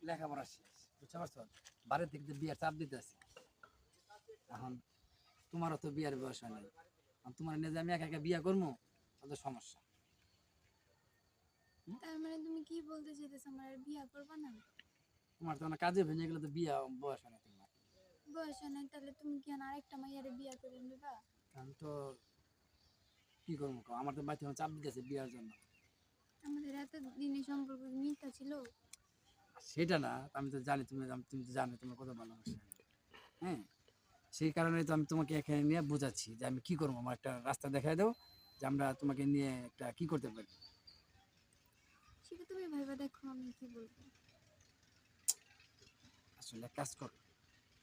লেখাপড়া শেষ, বুঝতে পারছো? বাড়ির থেকে বিয়ের চাপ দিতে আছে। এখন তোমারও তো বিয়ের বয়স হয় নাই, তোমার নিয়ে যে আমি একা একা বিয়ে করবো কত সমস্যা। তার মানে তুমি কি বলতে চাইতেছো, আমার আর বিয়া করবা না? তোমার তো অনেক কাজে ভেঙে গেলে তো বিয়ে বয়স হয় না তোমার। বয়স হয় নাই, তাহলে তুমি কি আরেকটা মাইয়ারে বিয়া করে নেবা? আমি তো কি করবো, আমার তো বাড়িতে চাপ দিতেছে বিয়ের জন্য। আমাদের এত দিনের সম্পর্ক মিথ্যা ছিল? সেটা না, আমি তো জানি তুমি তুমি তো জানো তোমার কত ভালোবাসি আমি। হ্যাঁ, সেই কারণে তো আমি তোমাকে এখানে নিয়ে বোঝাচ্ছি যে আমি কি করবো, আমার একটা রাস্তা দেখাই দাও যে আমরা তোমাকে নিয়ে একটা কি করতে পারি। সেটা তুমি ভাইবা দেখো, আমি কি বলবো। আসলে কাজ করো,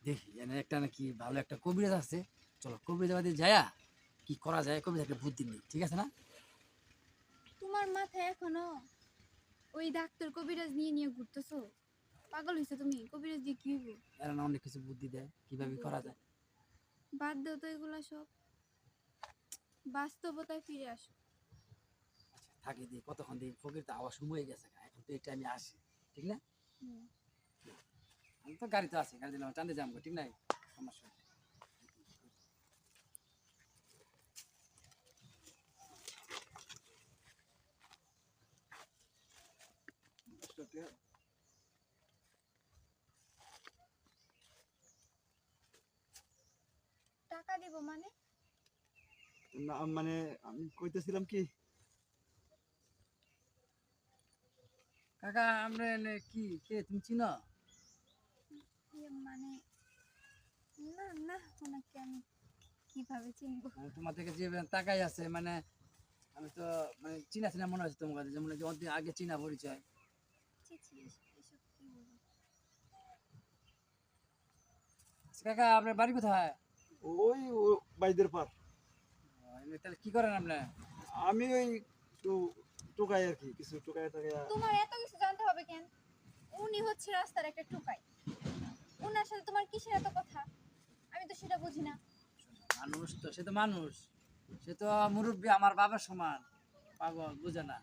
দেখি এনে একটা নাকি ভালো একটা কবিরাজ আছে, চলো কবিরাজ বাদে যায়া কি করা যায় কবিরাজ একটা বুদ্ধি নেই, ঠিক আছে না? তোমার মাথায় এখনো ওই ডাক্তার কবিরাজ নিয়ে নিয়ে ঘুরতেছো? পাগল হইছো তুমি? কবিরাজ দিয়ে কি হইব? এরা না অনেক কিছু বুদ্ধি দেয় কিভাবে করা যায়। বাদ দাও তো এগুলা সব, বাস্তবতায় ফিরে আসো। আচ্ছা থাকি দিয়ে কতক্ষণ দিয়ে ফকির তো আওয়াজ শুরু হয়ে গেছে, এখন তো এটা আমি আসি, ঠিক না? হুম। আমি তো গাড়ি তো আছি, গাড়ি দিলাম টানতে যাবো, ঠিক নাই? সমস্যা নেই। টাকা দিব মানে? না মানে আমি কইতেছিলাম কি, কাকা আমরা কি কে তুমি চিনো? মানে না না, ওনাকে আমি কিভাবে চিনবো? মানে তোমার থেকে যে তাকাই আছে, মানে আমি তো মানে চিনা চিনা মনে হচ্ছে তোমার কাছে, যেমন অনেকদিন আগে চিনা পরিচয়। ছি ছি, এসব কি বলবো? আচ্ছা, কাকা আপনার বাড়ি কোথায়? ওই বাইদের পার। তাহলে কি করেন আপনি? আমি ওই একটু টোকাই আর কি, কিছু টোকাই টাকাই। তোমার এত কিছু জানতে হবে কেন? উনি হচ্ছে রাস্তার একটা টুকাই, ওনার সাথে তোমার কিসের এত কথা? আমি তো সেটা বুঝি না। মানুষ তো, সে তো মানুষ, সে তো মুরব্বী, আমার বাবার সমান, পাগল বুঝে না,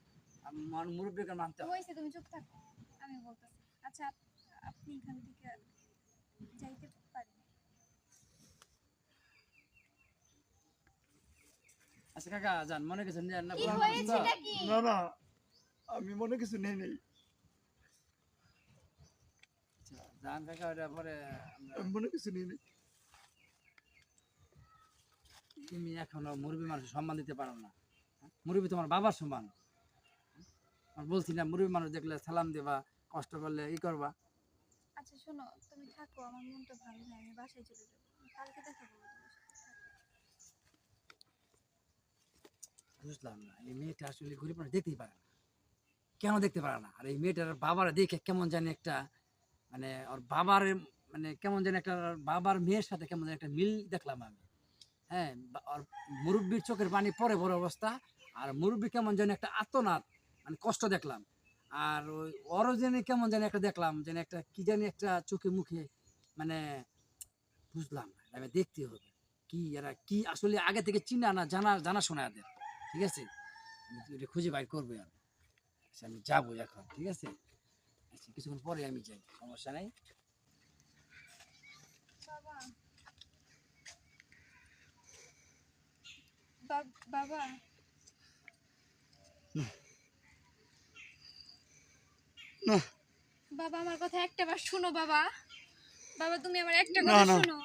মুরব্বীকে মানতে হয়। হয়েছে, তুমি চুপ থাকো, আমি বলতেছি। আচ্ছা, আপনি এখান থেকে যাইতে পারেন। আচ্ছা কাকা যান, মনে কিছু নেন না, কি বলার না কিছু? হয়েছেটা কি? না না, আমি মনে কিছু নেই নেই, আচ্ছা যান কাকা, ওটা পরে আমি মনে কিছু নেই নেই। তুমি এখনো মুরব্বী মানুষের সম্মান দিতে পারো না, মুরব্বী তোমার বাবার সমান। আর বলছি না, মুরব্বী মানুষ দেখলে সালাম দেবা, কষ্ট করলে ই করবা। আচ্ছা শোনো, তুমি থাকো, আমার মনটা ভালো নেই, আমি বাসায় চলে যাবো, কালকে দেখা করবো তোমার সাথে। বুঝলাম না, এই মেয়েটা আসলে গরিব মানুষ দেখতেই পারে না, কেন দেখতে পারে না? আর এই মেয়েটার বাবার দেখে কেমন জানি একটা, মানে ওর বাবার, মানে কেমন জানি একটা বাবার মেয়ের সাথে কেমন জানি একটা মিল দেখলাম আমি। হ্যাঁ, ওর মুরব্বীর চোখের পানি পরে বড় অবস্থা, আর মুরব্বী কেমন জানি একটা আত্মনাদ, মানে কষ্ট দেখলাম। আর ওই ওরও জানি কেমন জানি একটা দেখলাম, যেন একটা কি জানি একটা চোখে মুখে, মানে বুঝলাম না, আমি দেখতে হবে কি এরা কি আসলে আগে থেকে চিনা না জানা, জানা শোনা এদের, ঠিক আছে? আমি এটা খুঁজে বাইর করবো আর। আচ্ছা আমি যাবো এখন, ঠিক আছে? আচ্ছা কিছুক্ষণ পরে আমি যাই, সমস্যা নেই। বাবা, বাবা, না বাবা, আমার কথা একটা বার শুনো বাবা। বাবা, তুমি আমার একটা না কথা না, শুনো।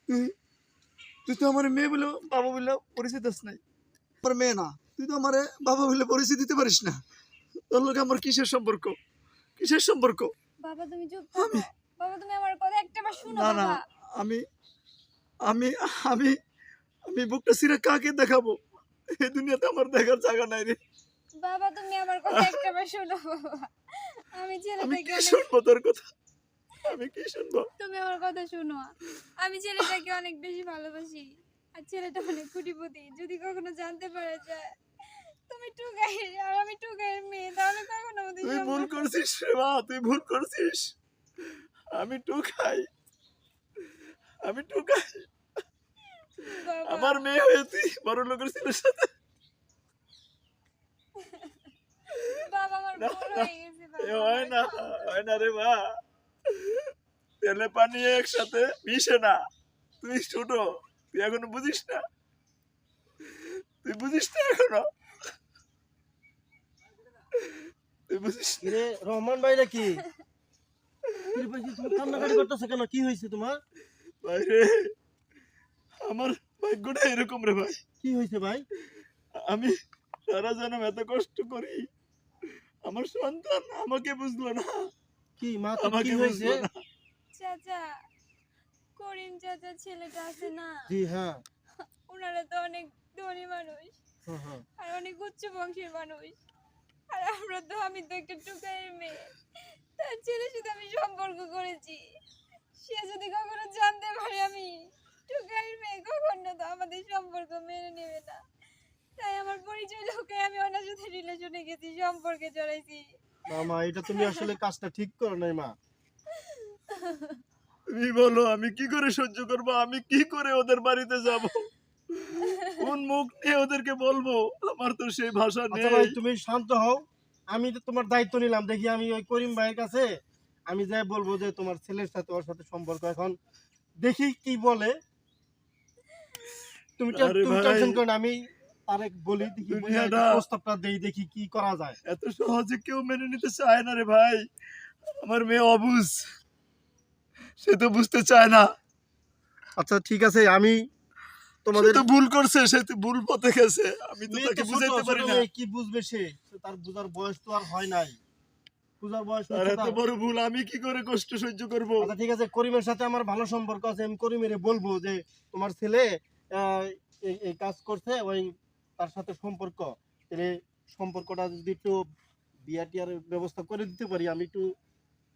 তুই তুই তো আমার মেয়ে বলে বাবা বলে পরিচয় দিস নাই। আমার মেয়ে না, তুই তো আমার বাবা বলে পরিচয় দিতে পারিস না। তোর লোক আমার কিসের সম্পর্ক, কিসের সম্পর্ক? বাবা, তুমি চুপ থাকো। বাবা, তুমি আমার কথা একটা বার শুনো না না, বাবা। আমি আমি আমি আমি বুকটা ছিঁড়ে কাকে দেখাবো? এই দুনিয়াতে আমার দেখার জায়গা নাই রে। বাবা, তুমি আমার কথা একটা বার শুনো বাবা। আমি আমি ছেলেটাকে কি অনেক, শুনবো তোর কথা? আমি কি শুনবো? তুমি আমার কথা শুনো। আমি ছেলেটাকে অনেক বেশি ভালোবাসি, আর ছেলেটা অনেক কোটিপতি। যদি কখনো জানতে পারে যে তুমি টুকাই আর আমি টুকাইয়ের মেয়ে, তাহলে কখনো আমাদের তুই ভুল সম্পর্ক। করছিস রে মা, তুই ভুল করছিস। আমি টুকাই, আমি টুকাই। বাবা, আমার মেয়ে হয়ে তুই বড় লোকের ছেলের সাথে। বাবা আমার ভুল হয়ে গেছে এ বাবা হয় না, হয় না রে মা। তেলে পানি একসাথে মিশে না। তুই ছোট, তুই এখনো বুঝিস না, তুই বুঝিস না এখনো, তুই বুঝিস না। রে রহমান ভাই নাকি কি রে ভাই, তুমি কান্নাকাটি করতেছো কেন? কি হয়েছে তোমার? ভাই রে, আমার ভাগ্যটা এরকম রে ভাই। কি হয়েছে ভাই? আমি সারা জনম এত কষ্ট করি, আমার সন্তান আমাকে বুঝলো না, কি মা তোর কি আমাকে হয়েছে? বুঝলো না। চাচা করিম চাচা ছেলেটা আছে না, জি হ্যাঁ ওনারা তো অনেক ধনী মানুষ হ্যাঁ হ্যাঁ। আর অনেক উচ্চ বংশের মানুষ। আর আমরা তো, আমি তো একটা টুকাইয়ের মেয়ে, তার ছেলের সাথে আমি সম্পর্ক করেছি। সে যদি কখনো জানতে পারে আমি টুকাইয়ের মেয়ে, কখনো তো আমাদের সম্পর্ক মেনে নেবে না। তাই আমার পরিচয় লোকে আমি ওনার সাথে রিলেশনে গেছি, সম্পর্কে জড়াইছি। না মা, এটা তুমি আসলে কাজটা ঠিক করো নাই মা। তুমি বলো আমি কি করে সহ্য করবো, আমি কি করে ওদের বাড়িতে যাব, কোন মুখ নিয়ে ওদেরকে বলবো, আমার তো সেই ভাষা আচ্ছা ভাই নেই। তুমি শান্ত হও, আমি তো তোমার দায়িত্ব নিলাম। দেখি আমি ওই করিম ভাইয়ের কাছে আমি যাই বলবো যে তোমার ছেলের সাথে ওর সাথে সম্পর্ক। এখন দেখি কি বলে। তুমি আরে তুমি ভাই, টেনশন করো না, আমি আরেক বলি, দেখি বলে দুনিয়াটা প্রস্তাবটা দেই, দেখি কি করা যায়। এত সহজে কেউ মেনে নিতে চায় না রে ভাই। আমার মেয়ে অবুঝ, সে তো বুঝতে চায় না। আচ্ছা ঠিক আছে, আমি সে তোমাদের তো ভুল করছে, সে তো ভুল পথে গেছে, আমি তো মেয়ে তাকে তো ছোট, বুঝাইতে ছোট পারি না। মেয়ে, কি বুঝবে সে? তার বুঝার বয়স তো আর হয় নাই, বুঝার বয়স তার হয়েছে এত তার। বড় ভুল আমি কি করে কষ্ট সহ্য করব? আচ্ছা ঠিক আছে, করিমের সাথে আমার ভালো সম্পর্ক আছে, আমি করিমের বলবো যে তোমার ছেলে আহ, এই কাজ করছে, ওই তার সাথে সম্পর্ক, তাহলে সম্পর্কটা যদি একটু বিয়া টিয়ার ব্যবস্থা করে দিতে পারি,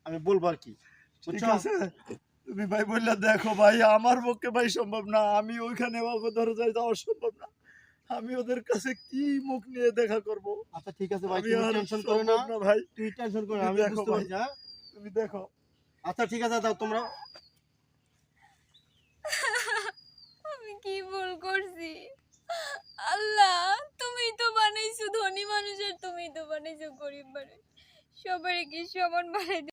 আমি বলবো আর কি, ঠিক বুঝছো? আছে, তুমি ভাই বললে দেখো ভাই, আমার পক্ষে ভাই সম্ভব না, আমি ওইখানে দরজায় যাওয়া সম্ভব না, আমি ওদের কাছে কি মুখ নিয়ে দেখা করব? আচ্ছা ঠিক আছে ভাই, আমি তুমি আর টেনশন করো সম্ভব না, না ভাই, তুই টেনশন করো না, তুমি আমি দেখো বুঝতে ভাই। পারছি। হ্যাঁ তুমি দেখো। আচ্ছা ঠিক আছে, দাও তোমরা। আমি কি ভুল করছি? আল্লাহ, তুমি তো বানাইছো ধনী মানুষ আর তুমি তো বানাইছো গরিব মানুষ, সবারই কি সমান বানাই